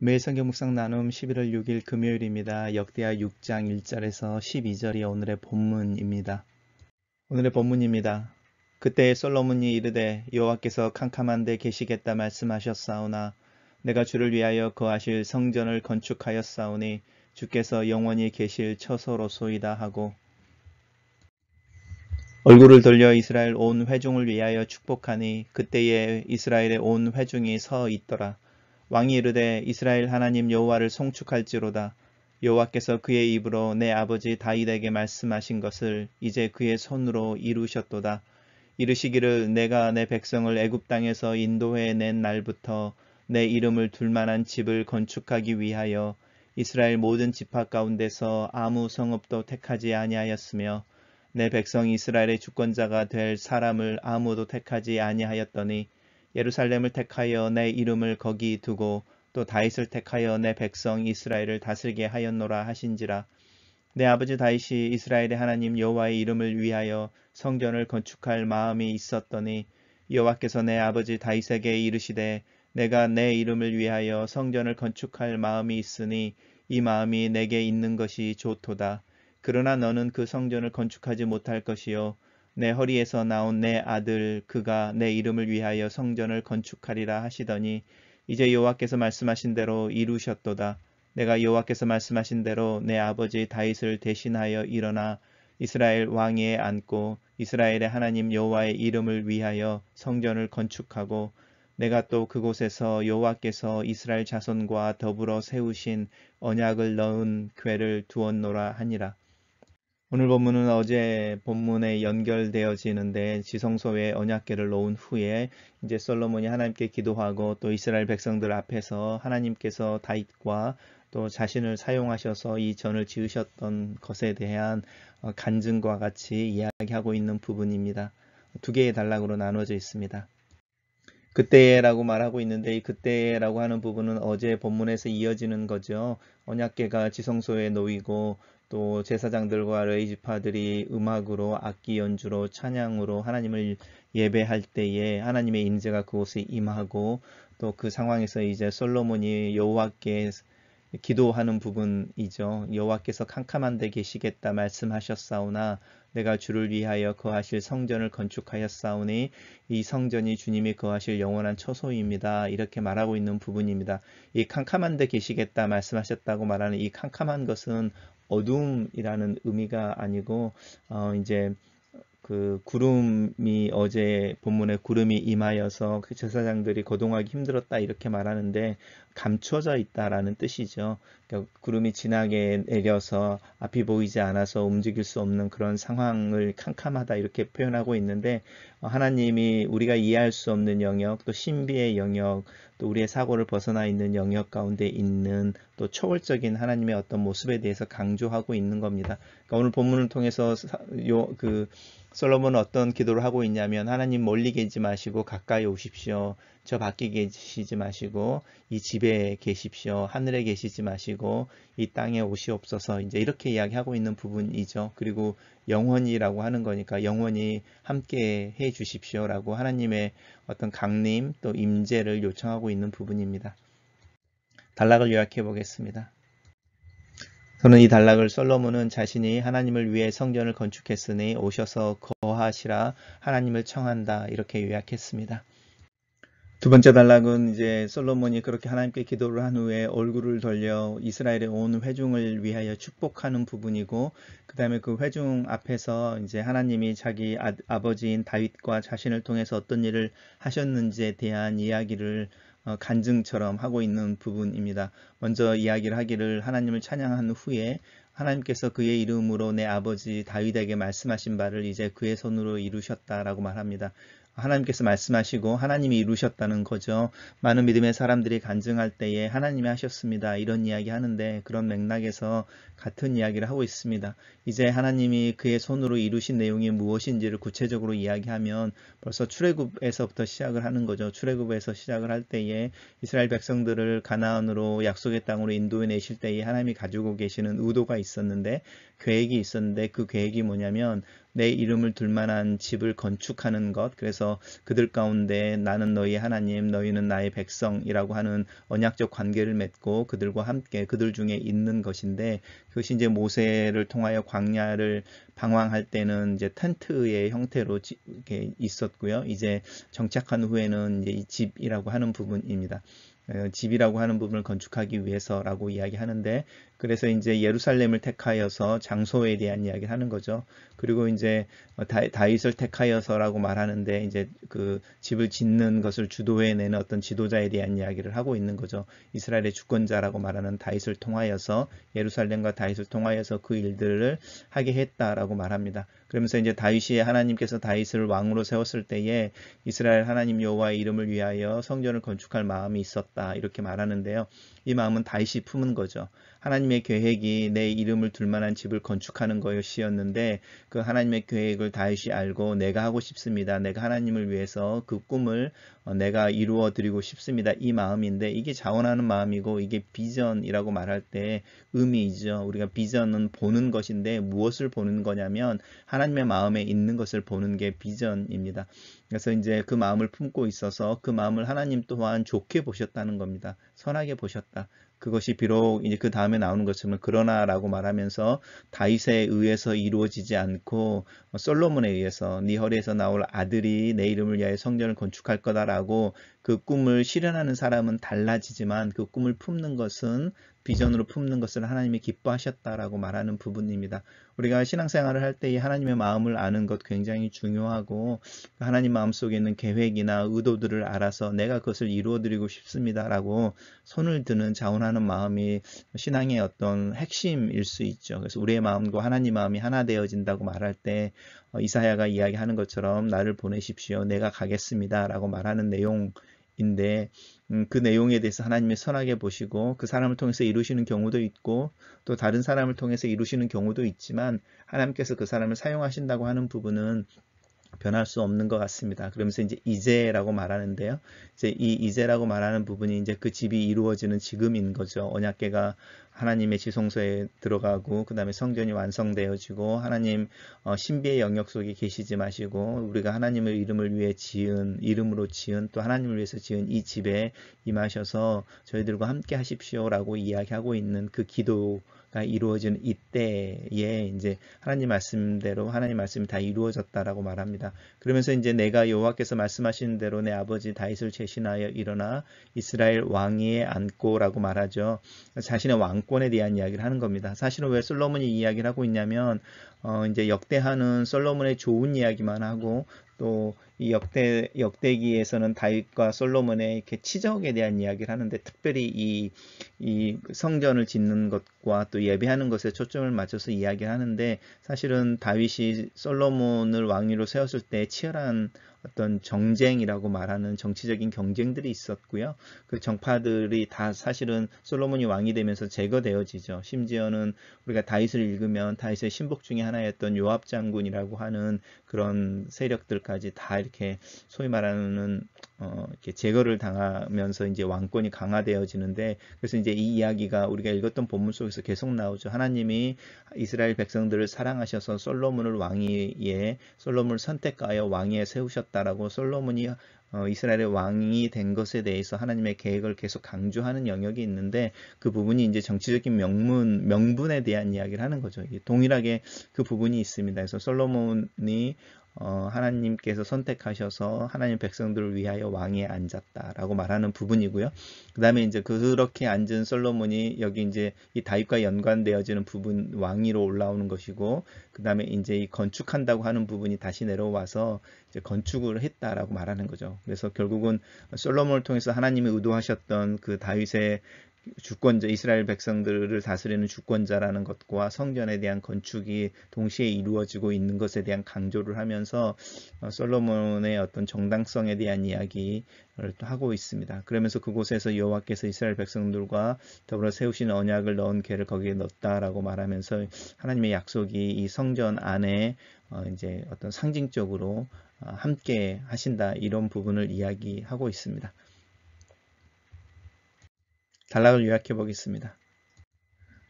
매일 성경 묵상 나눔 11월 6일 금요일입니다. 역대하 6장 1절에서 12절이 오늘의 본문입니다. 오늘의 본문입니다. 그때 솔로몬이 이르되 여호와께서 캄캄한 데 계시겠다 말씀하셨사오나 내가 주를 위하여 거하실 성전을 건축하였사오니 주께서 영원히 계실 처소로소이다 하고 얼굴을 돌려 이스라엘 온 회중을 위하여 축복하니 그때에 이스라엘의 온 회중이 서 있더라. 왕이 이르되 이스라엘 하나님 여호와를 송축할지로다. 여호와께서 그의 입으로 내 아버지 다윗에게 말씀하신 것을 이제 그의 손으로 이루셨도다. 이르시기를 내가 내 백성을 애굽 땅에서 인도해 낸 날부터 내 이름을 둘 만한 집을 건축하기 위하여 이스라엘 모든 지파 가운데서 아무 성읍도 택하지 아니하였으며 내 백성 이스라엘의 주권자가 될 사람을 아무도 택하지 아니하였더니 예루살렘을 택하여 내 이름을 거기 두고 또 다윗을 택하여 내 백성 이스라엘을 다스리게 하였노라 하신지라. 내 아버지 다윗이 이스라엘의 하나님 여호와의 이름을 위하여 성전을 건축할 마음이 있었더니 여호와께서 내 아버지 다윗에게 이르시되 내가 내 이름을 위하여 성전을 건축할 마음이 있으니 이 마음이 내게 있는 것이 좋도다. 그러나 너는 그 성전을 건축하지 못할 것이요 내 허리에서 나온 내 아들 그가 내 이름을 위하여 성전을 건축하리라 하시더니 이제 여호와께서 말씀하신 대로 이루셨도다. 내가 여호와께서 말씀하신 대로 내 아버지 다윗을 대신하여 일어나 이스라엘 왕위에 앉고 이스라엘의 하나님 여호와의 이름을 위하여 성전을 건축하고 내가 또 그곳에서 여호와께서 이스라엘 자손과 더불어 세우신 언약을 넣은 궤를 두었노라 하니라. 오늘 본문은 어제 본문에 연결되어지는데 지성소에 언약궤를 놓은 후에 이제 솔로몬이 하나님께 기도하고 또 이스라엘 백성들 앞에서 하나님께서 다윗과 또 자신을 사용하셔서 이 전을 지으셨던 것에 대한 간증과 같이 이야기하고 있는 부분입니다. 두 개의 단락으로 나눠져 있습니다. 그때라고 말하고 있는데 이 그때라고 하는 부분은 어제 본문에서 이어지는 거죠. 언약궤가 지성소에 놓이고 또 제사장들과 레위 지파들이 음악으로 악기 연주로 찬양으로 하나님을 예배할 때에 하나님의 임재가 그곳에 임하고 또 그 상황에서 이제 솔로몬이 여호와께 기도하는 부분이죠. 여호와께서 캄캄한 데 계시겠다 말씀하셨사오나 내가 주를 위하여 거하실 성전을 건축하였사오니 이 성전이 주님이 거하실 영원한 처소입니다. 이렇게 말하고 있는 부분입니다. 이 캄캄한 데 계시겠다 말씀하셨다고 말하는 이 캄캄한 것은 어둠이라는 의미가 아니고 이제 그 구름이 어제 본문에 구름이 임하여서 그 제사장들이 거동하기 힘들었다 이렇게 말하는데 감춰져 있다라는 뜻이죠. 그러니까 구름이 진하게 내려서 앞이 보이지 않아서 움직일 수 없는 그런 상황을 캄캄하다 이렇게 표현하고 있는데 하나님이 우리가 이해할 수 없는 영역 또 신비의 영역 또 우리의 사고를 벗어나 있는 영역 가운데 있는 또 초월적인 하나님의 어떤 모습에 대해서 강조하고 있는 겁니다. 그러니까 오늘 본문을 통해서 솔로몬은 어떤 기도를 하고 있냐면 하나님 멀리 계시지 마시고 가까이 오십시오. 저 밖에 계시지 마시고 이 집에 계십시오. 하늘에 계시지 마시고 이 땅에 오시옵소서. 이제 이렇게 이야기하고 있는 부분이죠. 그리고 영원히라고 하는 거니까 영원히 함께 해 주십시오라고 하나님의 어떤 강림 또 임재를 요청하고 있는 부분입니다. 단락을 요약해 보겠습니다. 저는 이 단락을 솔로몬은 자신이 하나님을 위해 성전을 건축했으니 오셔서 거하시라 하나님을 청한다 이렇게 요약했습니다. 두 번째 단락은 이제 솔로몬이 그렇게 하나님께 기도를 한 후에 얼굴을 돌려 이스라엘의 온 회중을 위하여 축복하는 부분이고 그 다음에 그 회중 앞에서 이제 하나님이 자기 아버지인 다윗과 자신을 통해서 어떤 일을 하셨는지에 대한 이야기를 간증처럼 하고 있는 부분입니다. 먼저 이야기를 하기를 하나님을 찬양한 후에 하나님께서 그의 이름으로 내 아버지 다윗에게 말씀하신 바를 이제 그의 손으로 이루셨다라고 말합니다. 하나님께서 말씀하시고 하나님이 이루셨다는 거죠. 많은 믿음의 사람들이 간증할 때에 하나님이 하셨습니다. 이런 이야기 하는데 그런 맥락에서 같은 이야기를 하고 있습니다. 이제 하나님이 그의 손으로 이루신 내용이 무엇인지를 구체적으로 이야기하면 벌써 출애굽에서부터 시작을 하는 거죠. 출애굽에서 시작을 할 때에 이스라엘 백성들을 가나안으로 약속의 땅으로 인도해 내실 때에 하나님이 가지고 계시는 의도가 있었는데 계획이 있었는데 그 계획이 뭐냐면 내 이름을 둘 만한 집을 건축하는 것, 그래서 그들 가운데 나는 너희의 하나님, 너희는 나의 백성이라고 하는 언약적 관계를 맺고 그들과 함께 그들 중에 있는 것인데, 그것이 이제 모세를 통하여 광야를 방황할 때는 이제 텐트의 형태로 이렇게 있었고요. 이제 정착한 후에는 이제 이 집이라고 하는 부분입니다. 집이라고 하는 부분을 건축하기 위해서라고 이야기하는데, 그래서 이제 예루살렘을 택하여서 장소에 대한 이야기를 하는 거죠. 그리고 이제 다윗을 택하여서라고 말하는데, 이제 그 집을 짓는 것을 주도해내는 어떤 지도자에 대한 이야기를 하고 있는 거죠. 이스라엘의 주권자라고 말하는 다윗을 통하여서, 예루살렘과 다윗을 통하여서 그 일들을 하게 했다라고 말합니다. 그러면서 이제 다윗이, 하나님께서 다윗을 왕으로 세웠을 때에 이스라엘 하나님 여호와의 이름을 위하여 성전을 건축할 마음이 있었다, 이렇게 말하는데요. 이 마음은 다윗이 품은 거죠. 하나님의 계획이 내 이름을 둘 만한 집을 건축하는 것이었는데, 그 하나님의 계획을 다윗이 알고 내가 하고 싶습니다, 내가 하나님을 위해서 그 꿈을 내가 이루어 드리고 싶습니다, 이 마음인데, 이게 자원하는 마음이고, 이게 비전이라고 말할 때 의미이죠. 우리가 비전은 보는 것인데 무엇을 보는 거냐면 하나님의 마음에 있는 것을 보는 게 비전입니다. 그래서 이제 그 마음을 품고 있어서 그 마음을 하나님 또한 좋게 보셨다는 겁니다. 선하게 보셨다. 그것이 비록 이제 그 다음에 나오는 것처럼 그러나라고 말하면서 다윗에 의해서 이루어지지 않고 솔로몬에 의해서, 네 허리에서 나올 아들이 내 이름을 위하여 성전을 건축할 거다라고 그 꿈을 실현하는 사람은 달라지지만, 그 꿈을 품는 것은, 비전으로 품는 것을 하나님이 기뻐하셨다라고 말하는 부분입니다. 우리가 신앙생활을 할 때 이 하나님의 마음을 아는 것 굉장히 중요하고, 하나님 마음속에 있는 계획이나 의도들을 알아서 내가 그것을 이루어드리고 싶습니다라고 손을 드는, 자원하는 마음이 신앙의 어떤 핵심일 수 있죠. 그래서 우리의 마음과 하나님 마음이 하나 되어진다고 말할 때 이사야가 이야기하는 것처럼 나를 보내십시오, 내가 가겠습니다라고 말하는 내용인데, 그 내용에 대해서 하나님이 선하게 보시고 그 사람을 통해서 이루시는 경우도 있고, 또 다른 사람을 통해서 이루시는 경우도 있지만, 하나님께서 그 사람을 사용하신다고 하는 부분은 변할 수 없는 것 같습니다. 그러면서 이제 이제라고 말하는데요. 이제 이 이제라고 말하는 부분이 이제 그 집이 이루어지는 지금인 거죠. 언약궤가 하나님의 지성소에 들어가고, 그 다음에 성전이 완성되어지고, 하나님 신비의 영역 속에 계시지 마시고 우리가 하나님의 이름을 위해 지은, 이름으로 지은, 또 하나님을 위해서 지은 이 집에 임하셔서 저희들과 함께 하십시오라고 이야기하고 있는 그 기도가 이루어지는 이때에 이제 하나님 말씀대로 하나님 말씀이 다 이루어졌다라고 말합니다. 그러면서 이제 내가 여호와께서 말씀하신 대로 내 아버지 다윗을 대신하여 일어나 이스라엘 왕위에 앉고라고 말하죠. 자신의 왕권에 대한 이야기를 하는 겁니다. 사실은 왜 솔로몬이 이야기를 하고 있냐면, 이제 역대하는 솔로몬의 좋은 이야기만 하고, 또 이 역대기에서는 다윗과 솔로몬의 이렇게 치적에 대한 이야기를 하는데, 특별히 이 성전을 짓는 것과 또 예배하는 것에 초점을 맞춰서 이야기를 하는데, 사실은 다윗이 솔로몬을 왕위로 세웠을 때 치열한 어떤 정쟁이라고 말하는 정치적인 경쟁들이 있었고요. 그 정파들이 다 사실은 솔로몬이 왕이 되면서 제거되어지죠. 심지어는 우리가 다윗을 읽으면 다윗의 신복 중에 하나였던 요압 장군이라고 하는 그런 세력들까지 다 이렇게 소위 말하는 이렇게 제거를 당하면서 이제 왕권이 강화되어지는데, 그래서 이제 이 이야기가 우리가 읽었던 본문 속에서 계속 나오죠. 하나님이 이스라엘 백성들을 사랑하셔서 솔로몬을 왕위에, 솔로몬을 선택하여 왕위에 세우셨다라고 솔로몬이 이스라엘의 왕이 된 것에 대해서 하나님의 계획을 계속 강조하는 영역이 있는데, 그 부분이 이제 정치적인 명분에 대한 이야기를 하는 거죠. 동일하게 그 부분이 있습니다. 그래서 솔로몬이 하나님께서 선택하셔서 하나님 백성들을 위하여 왕위에 앉았다라고 말하는 부분이고요. 그 다음에 이제 그렇게 앉은 솔로몬이 여기 이제 이 다윗과 연관되어지는 부분, 왕위로 올라오는 것이고, 그 다음에 이제 이 건축한다고 하는 부분이 다시 내려와서 이제 건축을 했다라고 말하는 거죠. 그래서 결국은 솔로몬을 통해서 하나님이 의도하셨던 그 다윗의 주권자, 이스라엘 백성들을 다스리는 주권자라는 것과 성전에 대한 건축이 동시에 이루어지고 있는 것에 대한 강조를 하면서 솔로몬의 어떤 정당성에 대한 이야기를 또 하고 있습니다. 그러면서 그곳에서 여호와께서 이스라엘 백성들과 더불어 세우신 언약을 넣은 궤를 거기에 넣었다라고 말하면서 하나님의 약속이 이 성전 안에 이제 어떤 상징적으로 함께 하신다, 이런 부분을 이야기하고 있습니다. 단락을 요약해 보겠습니다.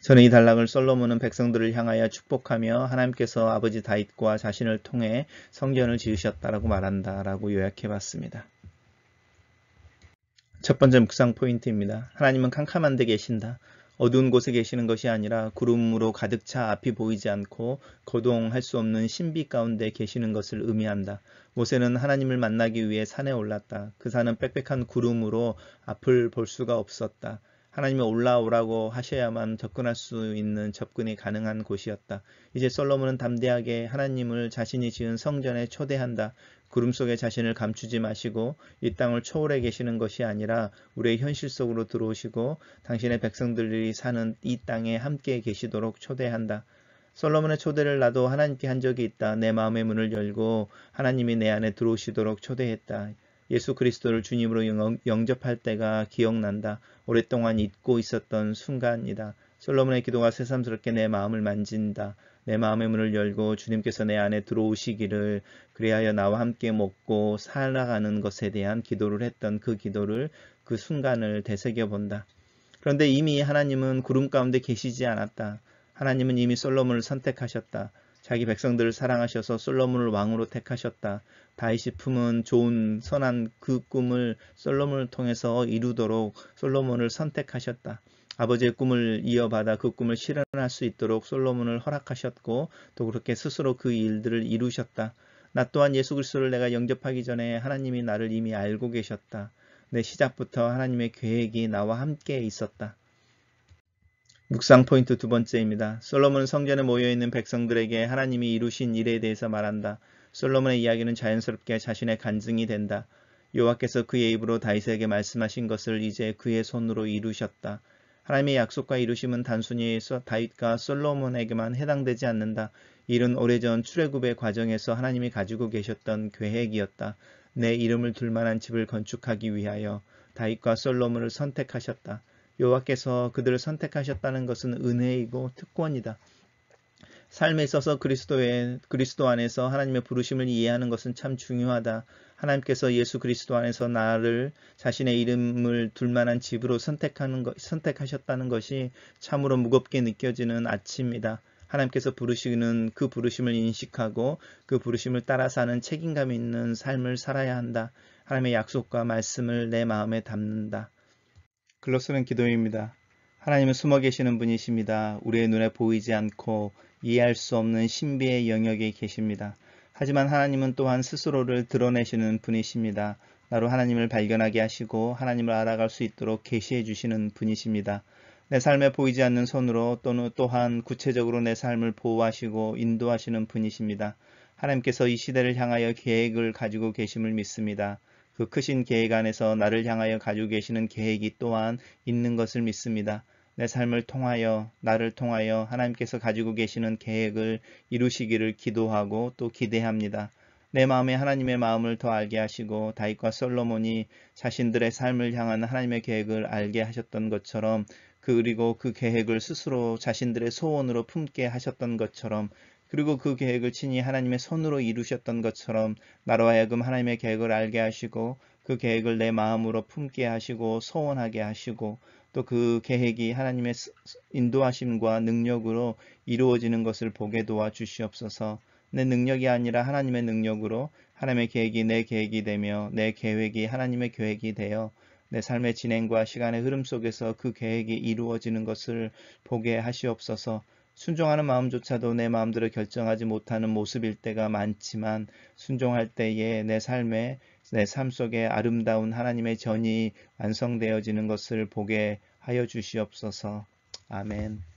저는 이 단락을 솔로몬은 백성들을 향하여 축복하며 하나님께서 아버지 다윗과 자신을 통해 성전을 지으셨다라고 말한다라고 요약해봤습니다. 첫 번째 묵상 포인트입니다. 하나님은 캄캄한 데 계신다. 어두운 곳에 계시는 것이 아니라 구름으로 가득 차 앞이 보이지 않고 거동할 수 없는 신비 가운데 계시는 것을 의미한다. 모세는 하나님을 만나기 위해 산에 올랐다. 그 산은 빽빽한 구름으로 앞을 볼 수가 없었다. 하나님이 올라오라고 하셔야만 접근할 수 있는 접근이 가능한 곳이었다. 이제 솔로몬은 담대하게 하나님을 자신이 지은 성전에 초대한다. 구름 속에 자신을 감추지 마시고 이 땅을 초월해 계시는 것이 아니라 우리의 현실 속으로 들어오시고 당신의 백성들이 사는 이 땅에 함께 계시도록 초대한다. 솔로몬의 초대를 나도 하나님께 한 적이 있다. 내 마음의 문을 열고 하나님이 내 안에 들어오시도록 초대했다. 예수 그리스도를 주님으로 영접할 때가 기억난다. 오랫동안 잊고 있었던 순간이다. 솔로몬의 기도가 새삼스럽게 내 마음을 만진다. 내 마음의 문을 열고 주님께서 내 안에 들어오시기를, 그리하여 나와 함께 먹고 살아가는 것에 대한 기도를 했던 그 기도를, 그 순간을 되새겨 본다. 그런데 이미 하나님은 구름 가운데 계시지 않았다. 하나님은 이미 솔로몬을 선택하셨다. 자기 백성들을 사랑하셔서 솔로몬을 왕으로 택하셨다. 다윗이 품은 좋은 선한 그 꿈을 솔로몬을 통해서 이루도록 솔로몬을 선택하셨다. 아버지의 꿈을 이어받아 그 꿈을 실현할 수 있도록 솔로몬을 허락하셨고 또 그렇게 스스로 그 일들을 이루셨다. 나 또한 예수 그리스도를 내가 영접하기 전에 하나님이 나를 이미 알고 계셨다. 내 시작부터 하나님의 계획이 나와 함께 있었다. 묵상 포인트 두 번째입니다. 솔로몬은 성전에 모여있는 백성들에게 하나님이 이루신 일에 대해서 말한다. 솔로몬의 이야기는 자연스럽게 자신의 간증이 된다. 여호와께서 그의 입으로 다윗에게 말씀하신 것을 이제 그의 손으로 이루셨다. 하나님의 약속과 이루심은 단순히 다윗과 솔로몬에게만 해당되지 않는다. 이는 오래전 출애굽의 과정에서 하나님이 가지고 계셨던 계획이었다. 내 이름을 둘 만한 집을 건축하기 위하여 다윗과 솔로몬을 선택하셨다. 여호와께서 그들을 선택하셨다는 것은 은혜이고 특권이다. 삶에 있어서 그리스도 안에서 하나님의 부르심을 이해하는 것은 참 중요하다. 하나님께서 예수 그리스도 안에서 나를 자신의 이름을 둘 만한 집으로 선택하셨다는 것이 참으로 무겁게 느껴지는 아침이다. 하나님께서 부르시는 그 부르심을 인식하고 그 부르심을 따라 사는 책임감 있는 삶을 살아야 한다. 하나님의 약속과 말씀을 내 마음에 담는다. 글로 쓰는 기도입니다. 하나님은 숨어 계시는 분이십니다. 우리의 눈에 보이지 않고 이해할 수 없는 신비의 영역에 계십니다. 하지만 하나님은 또한 스스로를 드러내시는 분이십니다. 나로 하나님을 발견하게 하시고 하나님을 알아갈 수 있도록 계시해 주시는 분이십니다. 내 삶에 보이지 않는 손으로 또한 구체적으로 내 삶을 보호하시고 인도하시는 분이십니다. 하나님께서 이 시대를 향하여 계획을 가지고 계심을 믿습니다. 그 크신 계획 안에서 나를 향하여 가지고 계시는 계획이 또한 있는 것을 믿습니다. 내 삶을 통하여, 나를 통하여 하나님께서 가지고 계시는 계획을 이루시기를 기도하고 또 기대합니다. 내 마음에 하나님의 마음을 더 알게 하시고 다윗과 솔로몬이 자신들의 삶을 향한 하나님의 계획을 알게 하셨던 것처럼, 그리고 그 계획을 스스로 자신들의 소원으로 품게 하셨던 것처럼, 그리고 그 계획을 친히 하나님의 손으로 이루셨던 것처럼 나로 하여금 하나님의 계획을 알게 하시고 그 계획을 내 마음으로 품게 하시고 소원하게 하시고 또 그 계획이 하나님의 인도하심과 능력으로 이루어지는 것을 보게 도와주시옵소서. 내 능력이 아니라 하나님의 능력으로 하나님의 계획이 내 계획이 되며 내 계획이 하나님의 계획이 되어 내 삶의 진행과 시간의 흐름 속에서 그 계획이 이루어지는 것을 보게 하시옵소서. 순종하는 마음조차도 내 마음대로 결정하지 못하는 모습일 때가 많지만 순종할 때에 내 삶 속에 아름다운 하나님의 전이 완성되어지는 것을 보게 하여 주시옵소서. 아멘.